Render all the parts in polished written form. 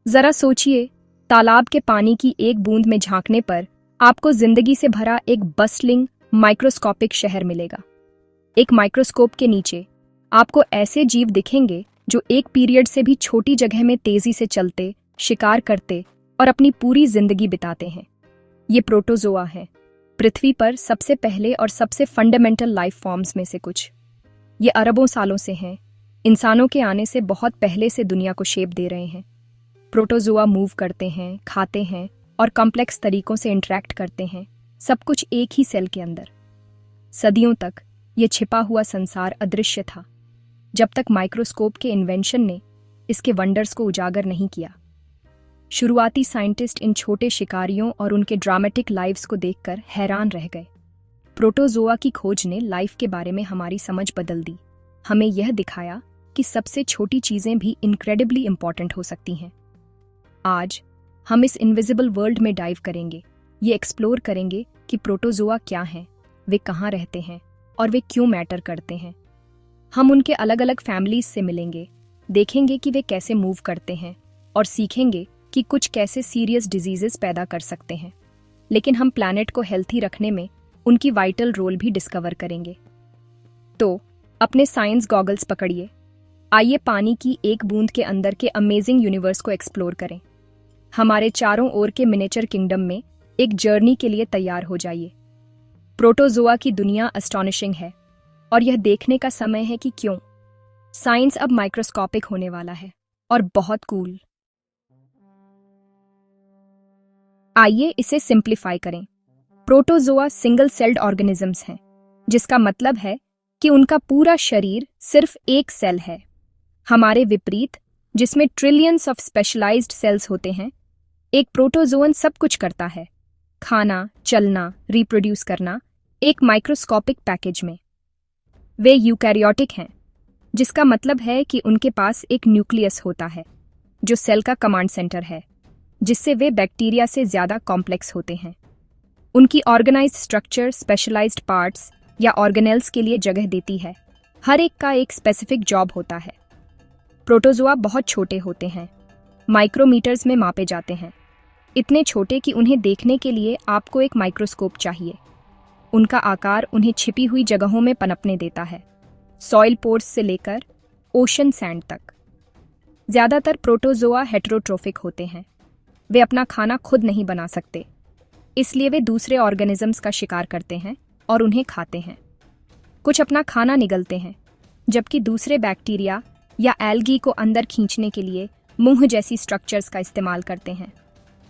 जरा सोचिए, तालाब के पानी की एक बूंद में झांकने पर आपको जिंदगी से भरा एक बस्टलिंग माइक्रोस्कोपिक शहर मिलेगा। एक माइक्रोस्कोप के नीचे आपको ऐसे जीव दिखेंगे जो एक पीरियड से भी छोटी जगह में तेजी से चलते, शिकार करते और अपनी पूरी जिंदगी बिताते हैं। ये प्रोटोजोआ हैं, पृथ्वी पर सबसे पहले और सबसे फंडामेंटल लाइफ फॉर्म्स में से कुछ। ये अरबों सालों से हैं, इंसानों के आने से बहुत पहले से दुनिया को शेप दे रहे हैं। प्रोटोजोआ मूव करते हैं, खाते हैं और कॉम्प्लेक्स तरीकों से इंटरैक्ट करते हैं, सब कुछ एक ही सेल के अंदर। सदियों तक ये छिपा हुआ संसार अदृश्य था, जब तक माइक्रोस्कोप के इन्वेंशन ने इसके वंडर्स को उजागर नहीं किया। शुरुआती साइंटिस्ट इन छोटे शिकारियों और उनके ड्रामेटिक लाइव्स को देखकर हैरान रह गए। प्रोटोजोआ की खोज ने लाइफ के बारे में हमारी समझ बदल दी। हमें यह दिखाया कि सबसे छोटी चीजें भी इनक्रेडिबली इंपॉर्टेंट हो सकती हैं। आज हम इस इनविजिबल वर्ल्ड में डाइव करेंगे। ये एक्सप्लोर करेंगे कि प्रोटोजोआ क्या हैं, वे कहाँ रहते हैं और वे क्यों मैटर करते हैं। हम उनके अलग अलग फैमिलीज से मिलेंगे, देखेंगे कि वे कैसे मूव करते हैं और सीखेंगे कि कुछ कैसे सीरियस डिजीजेस पैदा कर सकते हैं। लेकिन हम प्लैनेट को हेल्थी रखने में उनकी वाइटल रोल भी डिस्कवर करेंगे। तो अपने साइंस गॉगल्स पकड़िए, आइए पानी की एक बूंद के अंदर के अमेजिंग यूनिवर्स को एक्सप्लोर करें। हमारे चारों ओर के मिनिएचर किंगडम में एक जर्नी के लिए तैयार हो जाइए। प्रोटोजोआ की दुनिया एस्टॉनिशिंग है और यह देखने का समय है कि क्यों साइंस अब माइक्रोस्कोपिक होने वाला है और बहुत कूल। आइए इसे सिंप्लीफाई करें। प्रोटोजोआ सिंगल सेल्ड ऑर्गेनिजम्स हैं, जिसका मतलब है कि उनका पूरा शरीर सिर्फ एक सेल है। हमारे विपरीत, जिसमें ट्रिलियंस ऑफ स्पेशलाइज्ड सेल्स होते हैं, एक प्रोटोजोअन सब कुछ करता है, खाना, चलना, रिप्रोड्यूस करना, एक माइक्रोस्कोपिक पैकेज में। वे यूकैरियोटिक हैं, जिसका मतलब है कि उनके पास एक न्यूक्लियस होता है, जो सेल का कमांड सेंटर है, जिससे वे बैक्टीरिया से ज्यादा कॉम्प्लेक्स होते हैं। उनकी ऑर्गेनाइज्ड स्ट्रक्चर स्पेशलाइज्ड पार्ट्स या ऑर्गेनेल्स के लिए जगह देती है। हर एक का एक स्पेसिफिक जॉब होता है। प्रोटोजोआ बहुत छोटे होते हैं, माइक्रोमीटर्स में मापे जाते हैं, इतने छोटे कि उन्हें देखने के लिए आपको एक माइक्रोस्कोप चाहिए। उनका आकार उन्हें छिपी हुई जगहों में पनपने देता है, सॉइल पोर्स से लेकर ओशन सैंड तक। ज्यादातर प्रोटोजोआ हेटेरोट्रोफिक होते हैं। वे अपना खाना खुद नहीं बना सकते, इसलिए वे दूसरे ऑर्गेनिजम्स का शिकार करते हैं और उन्हें खाते हैं। कुछ अपना खाना निगलते हैं, जबकि दूसरे बैक्टीरिया या एल्गी को अंदर खींचने के लिए मुंह जैसी स्ट्रक्चर्स का इस्तेमाल करते हैं।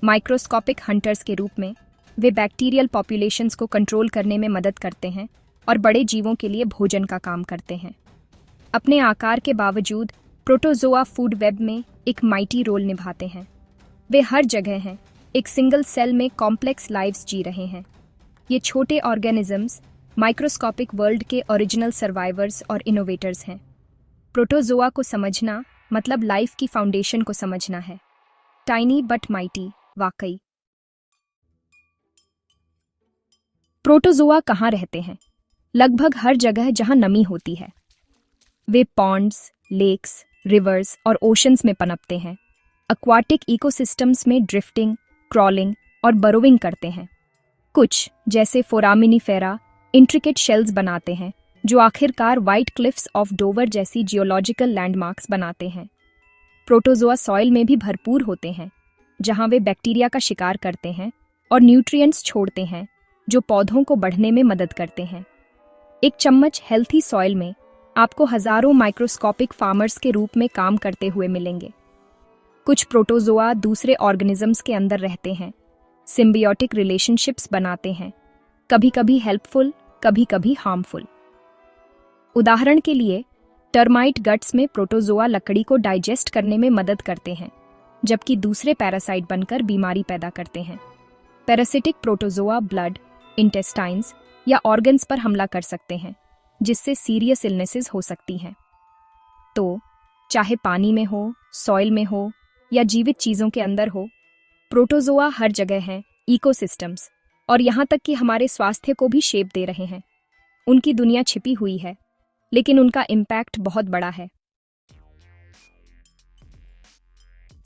माइक्रोस्कोपिक हंटर्स के रूप में वे बैक्टीरियल पॉपुलेशंस को कंट्रोल करने में मदद करते हैं और बड़े जीवों के लिए भोजन का काम करते हैं। अपने आकार के बावजूद प्रोटोजोआ फूड वेब में एक माइटी रोल निभाते हैं। वे हर जगह हैं, एक सिंगल सेल में कॉम्प्लेक्स लाइव्स जी रहे हैं। ये छोटे ऑर्गेनिजम्स माइक्रोस्कोपिक वर्ल्ड के ओरिजिनल सर्वाइवर्स और इनोवेटर्स हैं। प्रोटोजोआ को समझना मतलब लाइफ की फाउंडेशन को समझना है। टाइनी बट माइटी, वाकई। प्रोटोजोआ कहाँ रहते हैं? लगभग हर जगह जहां नमी होती है। वे पॉन्ड्स, लेक्स, रिवर्स और ओशंस में पनपते हैं। एक्वाटिक इकोसिस्टम्स में ड्रिफ्टिंग, क्रॉलिंग और बरोविंग करते हैं। कुछ, जैसे फोरामिनिफेरा, इंट्रिकेट शेल्स बनाते हैं, जो आखिरकार व्हाइट क्लिफ्स ऑफ डोवर जैसी जियोलॉजिकल लैंडमार्क्स बनाते हैं। प्रोटोजोआ सॉइल में भी भरपूर होते हैं, जहां वे बैक्टीरिया का शिकार करते हैं और न्यूट्रिएंट्स छोड़ते हैं, जो पौधों को बढ़ने में मदद करते हैं। एक चम्मच हेल्थी सॉइल में आपको हजारों माइक्रोस्कोपिक फार्मर्स के रूप में काम करते हुए मिलेंगे। कुछ प्रोटोजोआ दूसरे ऑर्गेनिजम्स के अंदर रहते हैं, सिम्बियोटिक रिलेशनशिप्स बनाते हैं, कभी कभी हेल्पफुल, कभी कभी हार्मफुल। उदाहरण के लिए, टर्माइट गट्स में प्रोटोजोआ लकड़ी को डाइजेस्ट करने में मदद करते हैं, जबकि दूसरे पैरासाइट बनकर बीमारी पैदा करते हैं। पैरासिटिक प्रोटोजोआ ब्लड, इंटेस्टाइन्स या ऑर्गन्स पर हमला कर सकते हैं, जिससे सीरियस इलनेसेस हो सकती हैं। तो चाहे पानी में हो, सॉइल में हो या जीवित चीजों के अंदर हो, प्रोटोजोआ हर जगह हैं, इकोसिस्टम्स, और यहाँ तक कि हमारे स्वास्थ्य को भी शेप दे रहे हैं। उनकी दुनिया छिपी हुई है, लेकिन उनका इम्पैक्ट बहुत बड़ा है।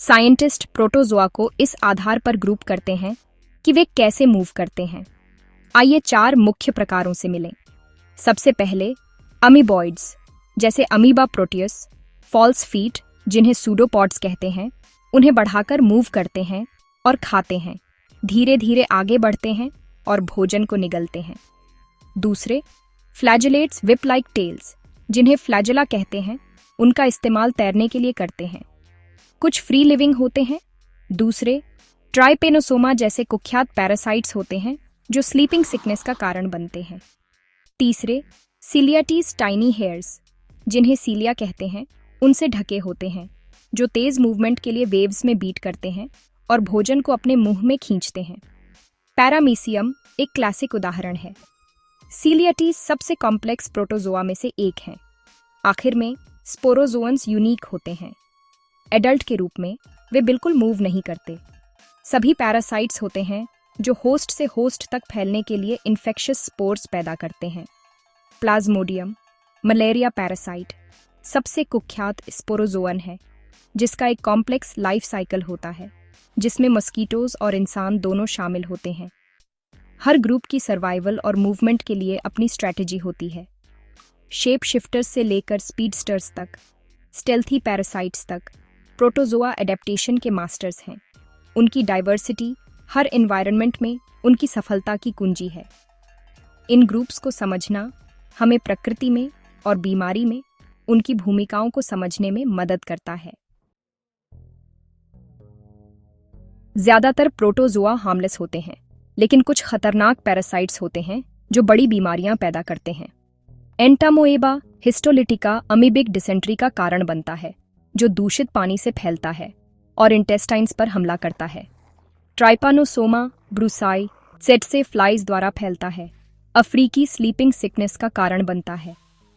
साइंटिस्ट प्रोटोजोआ को इस आधार पर ग्रुप करते हैं कि वे कैसे मूव करते हैं। आइए 4 मुख्य प्रकारों से मिलें। सबसे पहले अमीबॉइड्स, जैसे अमीबा प्रोटियस, फॉल्स फीट जिन्हें सूडोपॉड्स कहते हैं, उन्हें बढ़ाकर मूव करते हैं और खाते हैं, धीरे धीरे आगे बढ़ते हैं और भोजन को निगलते हैं। दूसरे फ्लैजेलेट्स विप लाइक टेल्स, जिन्हें फ्लैजेला कहते हैं, उनका इस्तेमाल तैरने के लिए करते हैं। कुछ फ्री लिविंग होते हैं। दूसरे ट्राइपेनोसोमा जैसे कुख्यात पैरासाइट्स होते हैं जो स्लीपिंग सिकनेस का कारण बनते हैं। तीसरे सीलियाटीज टाइनी हेयर्स, जिन्हें सीलिया कहते हैं, उनसे ढके होते हैं, जो तेज मूवमेंट के लिए वेव्स में बीट करते हैं और भोजन को अपने मुंह में खींचते हैं। पैरामीसियम एक क्लासिक उदाहरण है। सीलियाटीज सबसे कॉम्प्लेक्स प्रोटोजोआ में से एक हैं। आखिर में स्पोरोजोअन्स यूनिक होते हैं। एडल्ट के रूप में वे बिल्कुल मूव नहीं करते। सभी पैरासाइट्स होते हैं जो होस्ट से होस्ट तक फैलने के लिए इन्फेक्शियस स्पोर्स पैदा करते हैं। प्लाज्मोडियम मलेरिया पैरासाइट सबसे कुख्यात स्पोरोजोअन है, जिसका एक कॉम्प्लेक्स लाइफ साइकिल होता है, जिसमें मस्कीटोज और इंसान दोनों शामिल होते हैं। हर ग्रुप की सर्वाइवल और मूवमेंट के लिए अपनी स्ट्रैटेजी होती है। शेप शिफ्टर्स से लेकर स्पीडस्टर्स तक, स्टेल्थी पैरासाइट्स तक, प्रोटोजोआ एडेप्टेशन के मास्टर्स हैं। उनकी डाइवर्सिटी हर एनवायरनमेंट में उनकी सफलता की कुंजी है। इन ग्रुप्स को समझना हमें प्रकृति में और बीमारी में उनकी भूमिकाओं को समझने में मदद करता है। ज्यादातर प्रोटोजोआ हार्मलेस होते हैं, लेकिन कुछ खतरनाक पैरासाइट्स होते हैं जो बड़ी बीमारियां पैदा करते हैं। एंटामोएबा हिस्टोलिटिका अमीबिक डिसेंट्री का कारण बनता है, जो दूषित पानी से फैलता है और इंटेस्टाइन्स पर हमला करता है। ट्राइपानोसोमा ब्रूसाई सेटसे फ्लाइज द्वारा फैलता है, अफ्रीकी स्लीपिंग सिकनेस का कारण बनता है,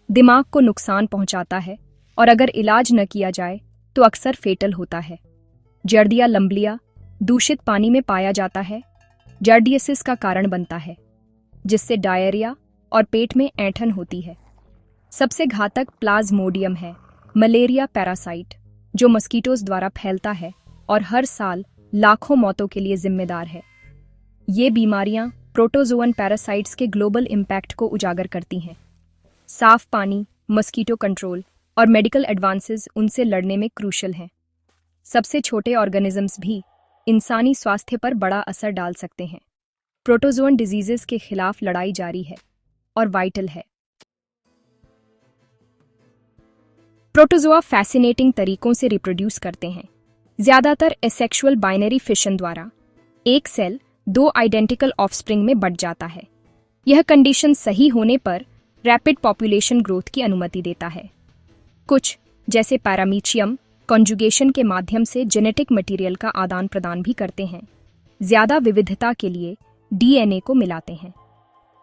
दिमाग को नुकसान पहुंचाता है और अगर इलाज न किया जाए तो अक्सर फेटल होता है। जर्दिया लंबलिया दूषित पानी में पाया जाता है, जर्डियसिस का कारण बनता है, जिससे डायरिया और पेट में ऐंठन होती है। सबसे घातक प्लाज्मोडियम है, मलेरिया पैरासाइट, जो मस्कीटोज द्वारा फैलता है और हर साल लाखों मौतों के लिए जिम्मेदार है। ये बीमारियां प्रोटोजोअन पैरासाइट्स के ग्लोबल इम्पैक्ट को उजागर करती हैं। साफ पानी, मस्कीटो कंट्रोल और मेडिकल एडवांसेस उनसे लड़ने में क्रूशल हैं। सबसे छोटे ऑर्गेनिजम्स भी इंसानी स्वास्थ्य पर बड़ा असर डाल सकते हैं। प्रोटोजोअन डिजीजेस के खिलाफ लड़ाई जारी है और वाइटल है। प्रोटोजोआ फैसिनेटिंग तरीकों से रिप्रोड्यूस करते हैं, ज्यादातर एसेक्सुअल बाइनरी फिशन द्वारा। एक सेल 2 आइडेंटिकल ऑफस्प्रिंग में बढ़ जाता है। यह कंडीशन सही होने पर रैपिड पॉपुलेशन ग्रोथ की अनुमति देता है। कुछ, जैसे पैरामीशियम, कॉन्जुगेशन के माध्यम से जेनेटिक मटेरियल का आदान प्रदान भी करते हैं। ज्यादा विविधता के लिए डीएनए को मिलाते हैं।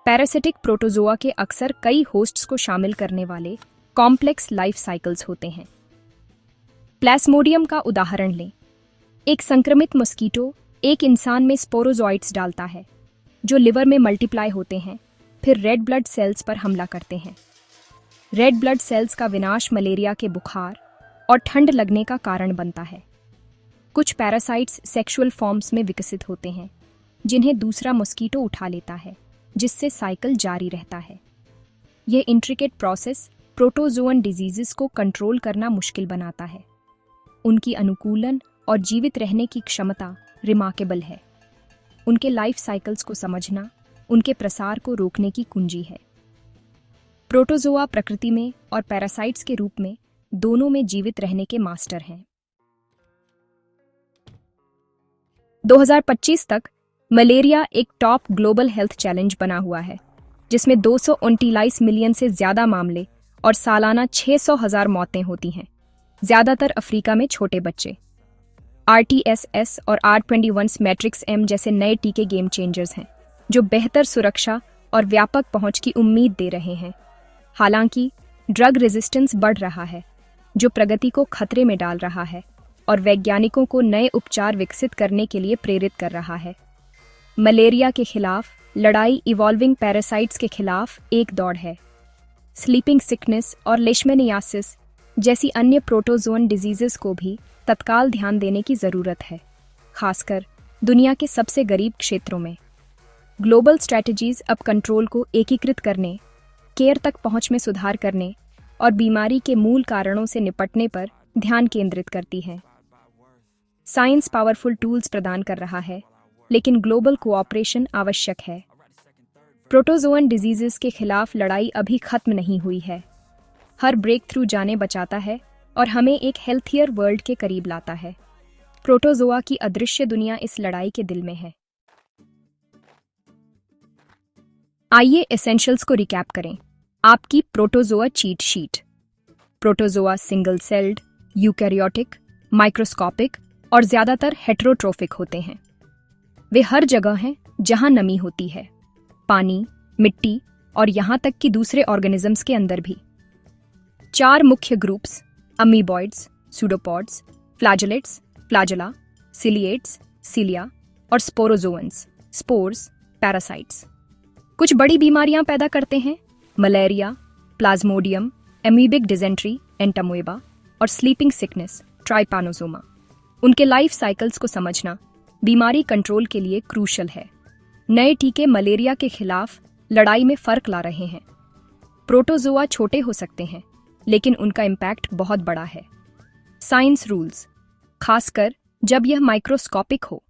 पैरासिटिक प्रोटोजोआ के अक्सर कई होस्ट्स को शामिल करने वाले कॉम्प्लेक्स लाइफ साइकिल्स होते हैं। प्लाज्मोडियम का उदाहरण लें। एक संक्रमित मस्कीटो एक इंसान में स्पोरोजोइट्स डालता है, जो लिवर में मल्टीप्लाई होते हैं, फिर रेड ब्लड सेल्स पर हमला करते हैं। रेड ब्लड सेल्स का विनाश मलेरिया के बुखार और ठंड लगने का कारण बनता है। कुछ पैरासाइट्स सेक्सुअल फॉर्म्स में विकसित होते हैं, जिन्हें दूसरा मस्कीटो उठा लेता है, जिससे साइकिल जारी रहता है। यह इंट्रिकेट प्रोसेस प्रोटोजोअन डिजीजेस को कंट्रोल करना मुश्किल बनाता है। उनकी अनुकूलन और जीवित रहने की क्षमता रिमार्केबल है। उनके लाइफ साइकिल्स को समझना उनके प्रसार को रोकने की कुंजी है। प्रोटोजोआ प्रकृति में और पैरासाइट्स के रूप में दोनों में जीवित रहने के मास्टर हैं। 2025 तक मलेरिया एक टॉप ग्लोबल हेल्थ चैलेंज बना हुआ है, जिसमें 229 मिलियन से ज्यादा मामले और सालाना 600,000 मौतें होती हैं, ज्यादातर अफ्रीका में छोटे बच्चे। RTS और R21 मैट्रिक्स M जैसे नए टीके गेम चेंजर्स हैं, जो बेहतर सुरक्षा और व्यापक पहुंच की उम्मीद दे रहे हैं। हालांकि ड्रग रेजिस्टेंस बढ़ रहा है, जो प्रगति को खतरे में डाल रहा है और वैज्ञानिकों को नए उपचार विकसित करने के लिए प्रेरित कर रहा है। मलेरिया के खिलाफ लड़ाई इवॉल्विंग पैरासाइट्स के खिलाफ एक दौड़ है। स्लीपिंग सिकनेस और लेशमेनियासिस जैसी अन्य प्रोटोजोअन डिजीजेस को भी तत्काल ध्यान देने की ज़रूरत है, खासकर दुनिया के सबसे गरीब क्षेत्रों में। ग्लोबल स्ट्रैटेजीज अब कंट्रोल को एकीकृत करने, केयर तक पहुंच में सुधार करने और बीमारी के मूल कारणों से निपटने पर ध्यान केंद्रित करती हैं। साइंस पावरफुल टूल्स प्रदान कर रहा है, लेकिन ग्लोबल कोऑपरेशन आवश्यक है। प्रोटोजोअन डिजीजेस के खिलाफ लड़ाई अभी खत्म नहीं हुई है। हर ब्रेक थ्रू जाने बचाता है और हमें एक हेल्थियर वर्ल्ड के करीब लाता है। प्रोटोजोआ की अदृश्य दुनिया इस लड़ाई के दिल में है। आइए एसेंशियल्स को रिकैप करें। आपकी protozoa cheat sheet. Protozoa single celled, eukaryotic, microscopic और ज्यादातर हेटेरोट्रोफिक होते हैं। वे हर जगह हैं जहां नमी होती है, पानी, मिट्टी और यहां तक कि दूसरे ऑर्गेनिजम्स के अंदर भी। 4 मुख्य ग्रुप्स अमीबॉइड्स, सूडोपॉड्स, फ्लैजेलेट्स, फ्लैजेला, सिलिएट्स, सिलिया और स्पोरोजोअन्स, स्पोर्स, पैरासाइट्स। कुछ बड़ी बीमारियां पैदा करते हैं, मलेरिया, प्लाज्मोडियम, एमीबिक डिजेंट्री, एंटामोएबा और स्लीपिंग सिकनेस, ट्राइपैनोसोमा। उनके लाइफ साइकिल्स को समझना बीमारी कंट्रोल के लिए क्रूशल है। नए टीके मलेरिया के खिलाफ लड़ाई में फर्क ला रहे हैं। प्रोटोजोआ छोटे हो सकते हैं, लेकिन उनका इम्पैक्ट बहुत बड़ा है। साइंस रूल्स, खासकर जब यह माइक्रोस्कोपिक हो।